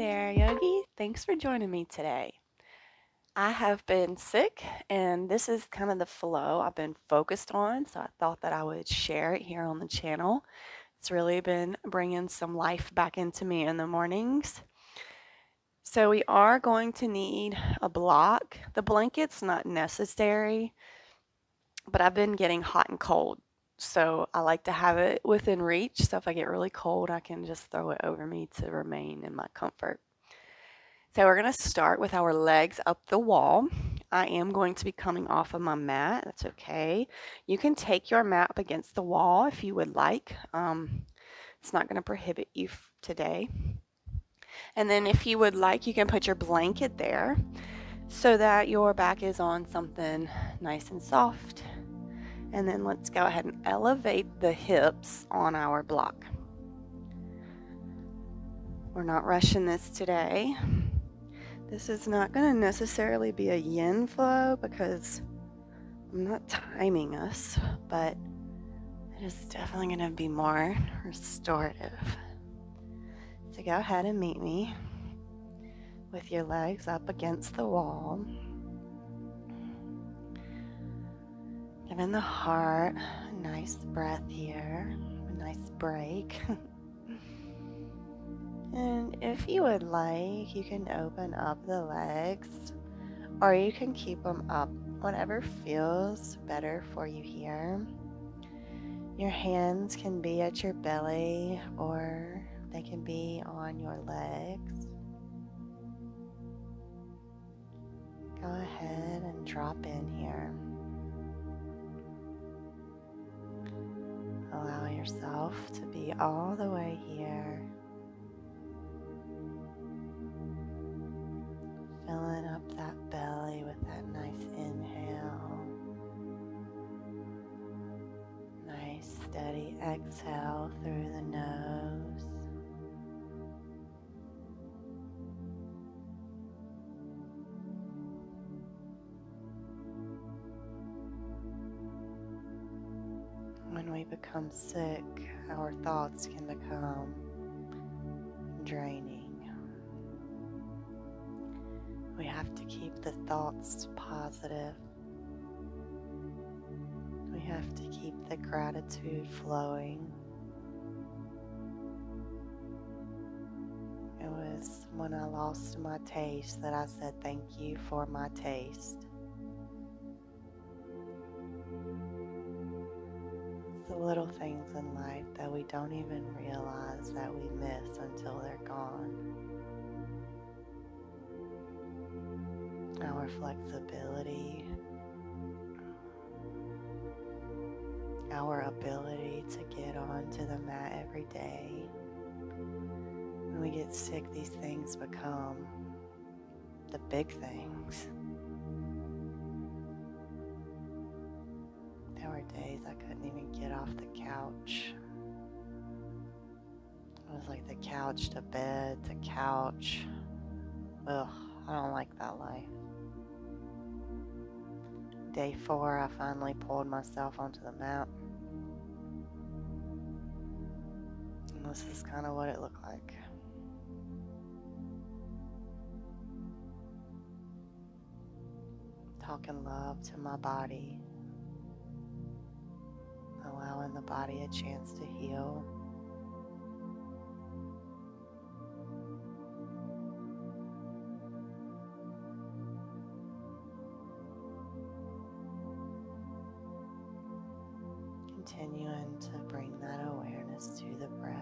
there, Yogi. Thanks for joining me today. I have been sick, and this is kind of the flow I've been focused on, so I thought that I would share it here on the channel. It's really been bringing some life back into me in the mornings. So we are going to need a block. The blanket's not necessary, but I've been getting hot and cold. So I like to have it within reach, so if I get really cold, I can just throw it over me to remain in my comfort. So we're going to start with our legs up the wall. I am going to be coming off of my mat. That's okay. You can take your mat up against the wall if you would like. It's not going to prohibit you today. And then if you would like, you can put your blanket there so that your back is on something nice and soft. And then let's go ahead and elevate the hips on our block. We're not rushing this today. This is not going to necessarily be a yin flow because I'm not timing us, but it is definitely going to be more restorative. So go ahead and meet me with your legs up against the wall. Giving the heart a nice breath here, a nice break. And if you would like, you can open up the legs or you can keep them up, whatever feels better for you here. Your hands can be at your belly or they can be on your legs. Go ahead and drop in here. Allow yourself to be all the way here. Filling up that belly with that nice inhale. Nice steady exhale through the nose. When we become sick, our thoughts can become draining. We have to keep the thoughts positive. We have to keep the gratitude flowing. It was when I lost my taste that I said thank you for my taste. It's the little things in life that we don't even realize that we miss until they're gone. Our flexibility, our ability to get onto the mat every day. When we get sick, these things become the big things. There were days I couldn't even get off the couch. It was like the couch to bed to couch. Ugh, I don't like that life. Day 4, I finally pulled myself onto the mat. And this is kind of what it looked like. Talking love to my body. Allowing the body a chance to heal. Continuing to bring that awareness to the breath.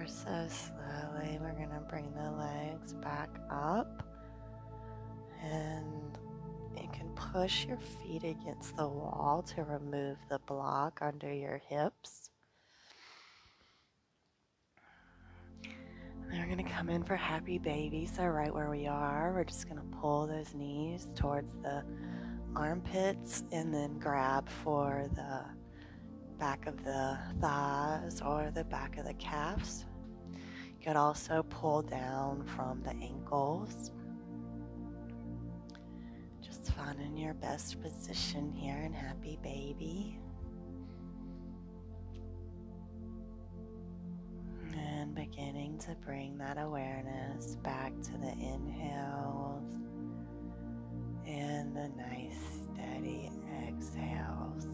ever so slowly, we're going to bring the legs back up, and you can push your feet against the wall to remove the block under your hips. And we're going to come in for happy baby. So right where we are, we're just going to pull those knees towards the armpits and then grab for the back of the thighs or the back of the calves. You could also pull down from the ankles. Just finding your best position here in happy baby. And beginning to bring that awareness back to the inhales and the nice steady exhales.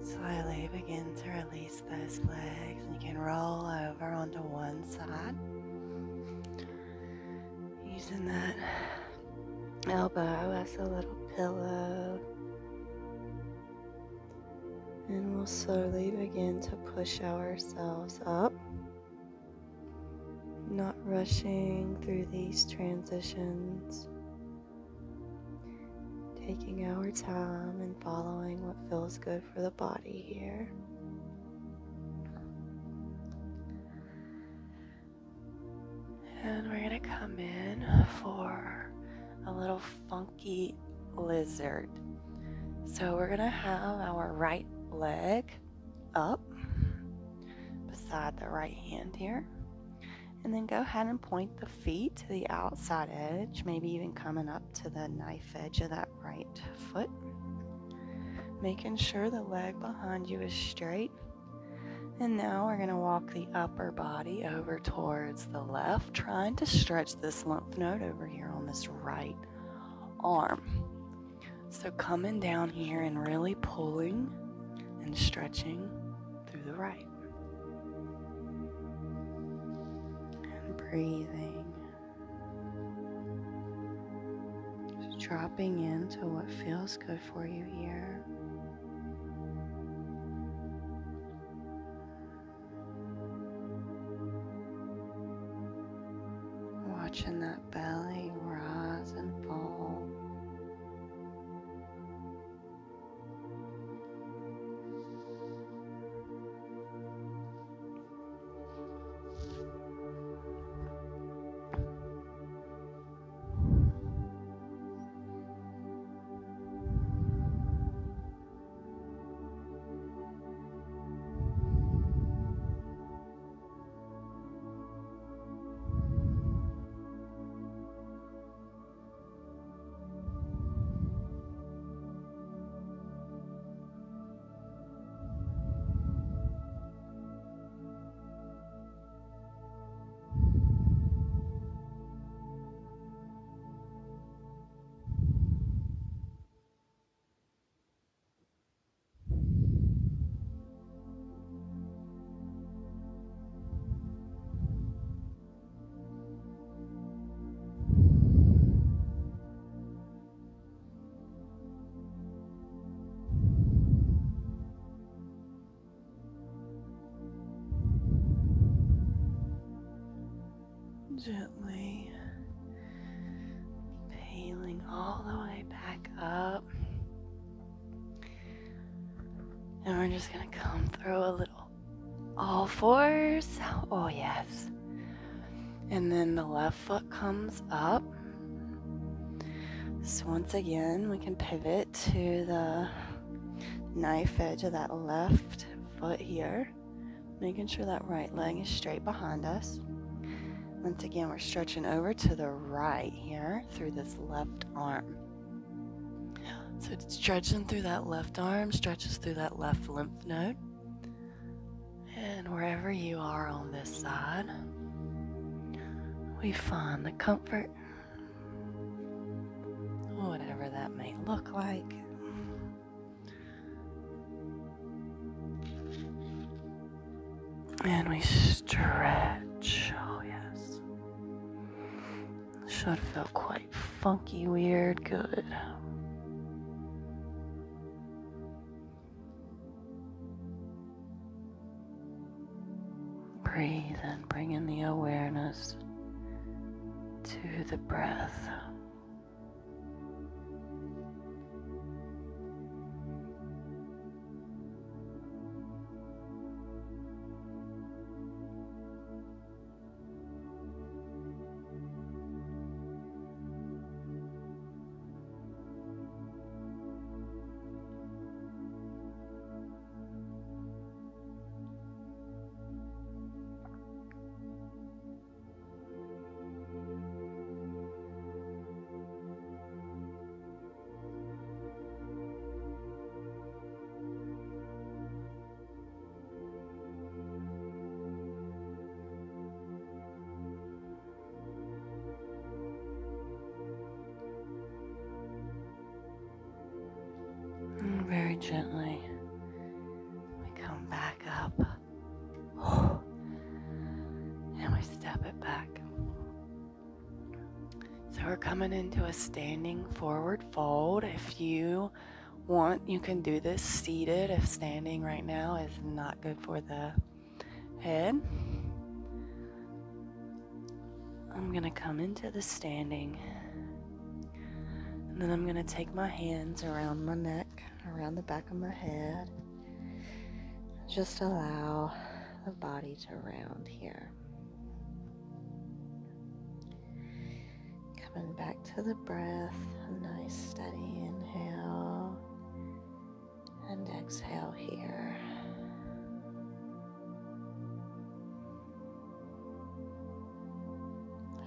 Slowly begin to release those legs. You can roll over onto one side, using that elbow as a little pillow. And we'll slowly begin to push ourselves up, not rushing through these transitions. Taking our time and following what feels good for the body here. And we're going to come in for a little funky lizard. So we're going to have our right leg up beside the right hand here. And then go ahead and point the feet to the outside edge, maybe even coming up to the knife edge of that right foot. Making sure the leg behind you is straight. And now we're going to walk the upper body over towards the left, trying to stretch this lymph node over here on this right arm. So coming down here and really pulling and stretching through the right. Breathing, just dropping into what feels good for you here. Watching that belly rise and fall. Gently peeling all the way back up. And we're just going to come through a little all fours. Oh, yes. And then the left foot comes up. So once again, we can pivot to the knife edge of that left foot here, making sure that right leg is straight behind us. Once again, we're stretching over to the right here through this left arm. So it's stretching through that left arm, stretches through that left lymph node. And wherever you are on this side, we find the comfort, whatever that may look like. And we stretch. Oh, yes. Should feel quite funky, weird, good. Breathe and bring in the awareness to the breath. And very gently, we come back up. And we step it back. So we're coming into a standing forward fold. If you want, you can do this seated if standing right now is not good for the head. I'm going to come into the standing. And then I'm going to take my hands around my neck, around the back of my head. Just allow the body to round here. Coming back to the breath, a nice steady inhale and exhale here.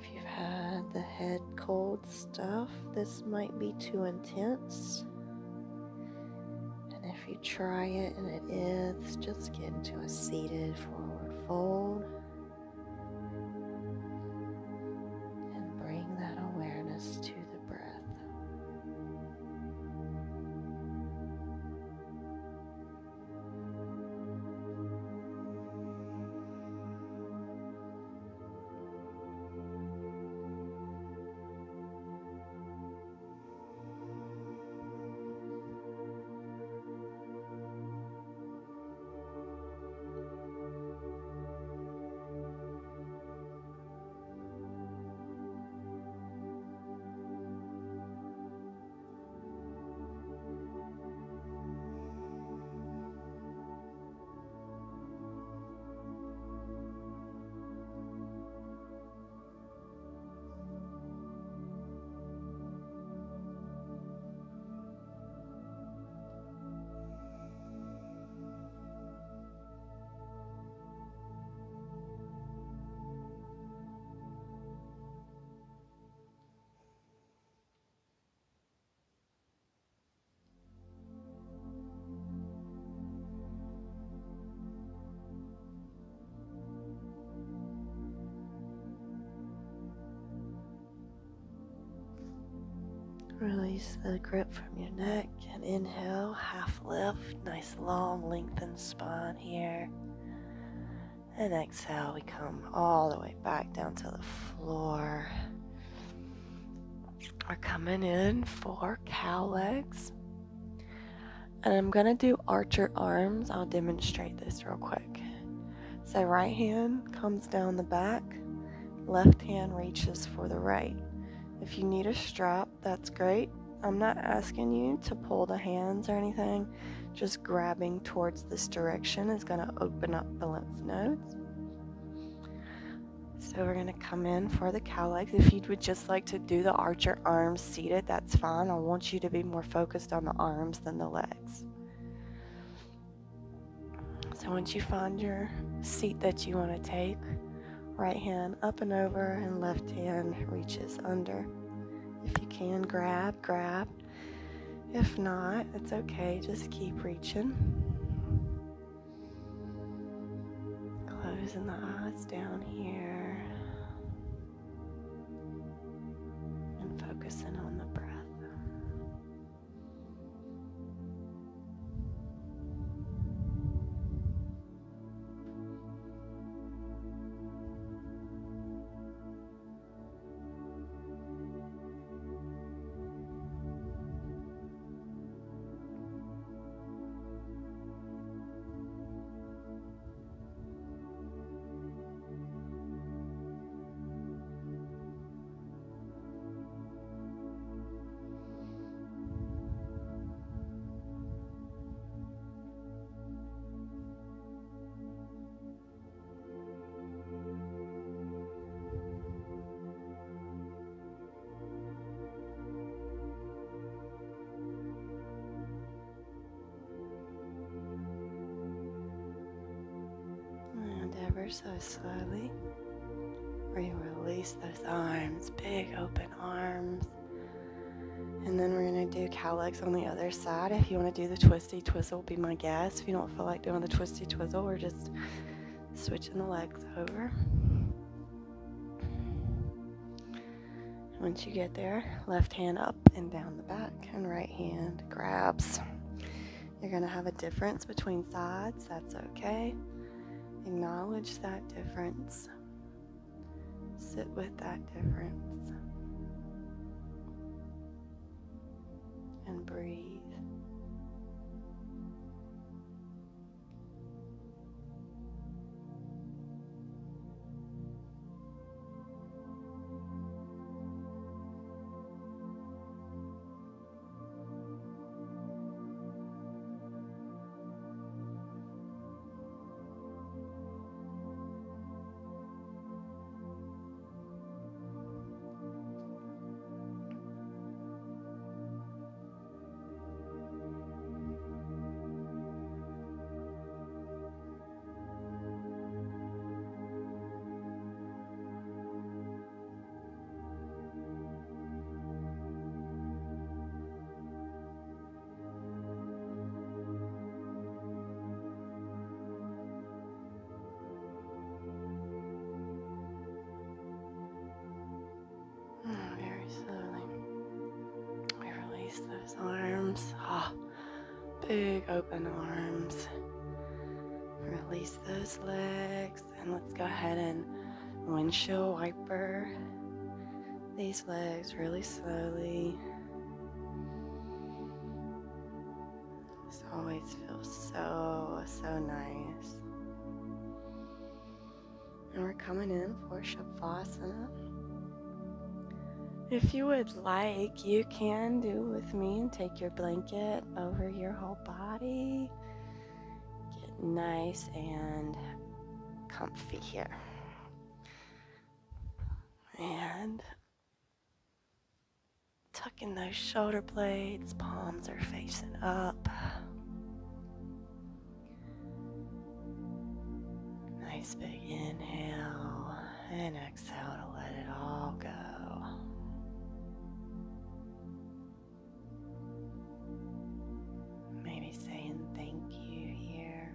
If you've had the head cold stuff, this might be too intense. And if you try it and it is, just get into a seated forward fold. And bring that awareness to the breath. Release the grip from your neck and inhale, half lift, nice long lengthened spine here. And exhale, we come all the way back down to the floor. We're coming in for cow legs. And I'm going to do archer arms. I'll demonstrate this real quick. So right hand comes down the back, Left hand reaches for the right. If you need a strap, that's great. I'm not asking you to pull the hands or anything. Just grabbing towards this direction is going to open up the lymph nodes. So we're going to come in for the cow legs. If you would just like to do the archer arms seated, that's fine. I want you to be more focused on the arms than the legs. So once you find your seat that you want to take, right hand up and over and left hand reaches under. If you can, grab. If not, it's okay. Just keep reaching. Closing the eyes down here and focusing on the breath. And ever so slowly, we release those arms, big open arms. And then we're going to do cow legs on the other side. If you want to do the twisty twizzle, be my guest. If you don't feel like doing the twisty twizzle, we're just switching the legs over. Once you get there, left hand up and down the back and right hand grabs. You're going to have a difference between sides. That's okay. Acknowledge that difference. Sit with that difference. And breathe. Very slowly. We release those arms. Big open arms. Release those legs. And let's go ahead and windshield wiper these legs really slowly. This always feels so nice. And we're coming in for Savasana. If you would like, you can do with me and take your blanket over your whole body. Get nice and comfy here. And tuck in those shoulder blades, palms are facing up. Nice big inhale and exhale to let it all go. Maybe saying thank you here.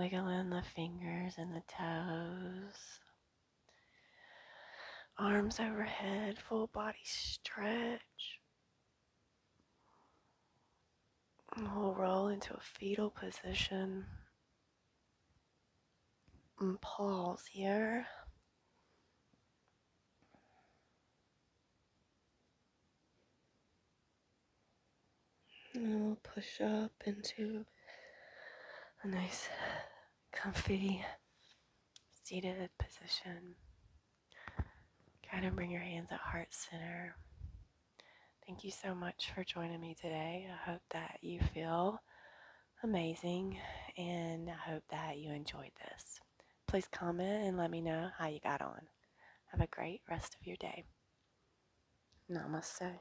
Wiggling the fingers and the toes. Arms overhead, full body stretch. And we'll roll into a fetal position. And pause here. And we'll push up into a nice, comfy, seated position. Kind of bring your hands at heart center. Thank you so much for joining me today. I hope that you feel amazing and I hope that you enjoyed this. Please comment and let me know how you got on. Have a great rest of your day. Namaste.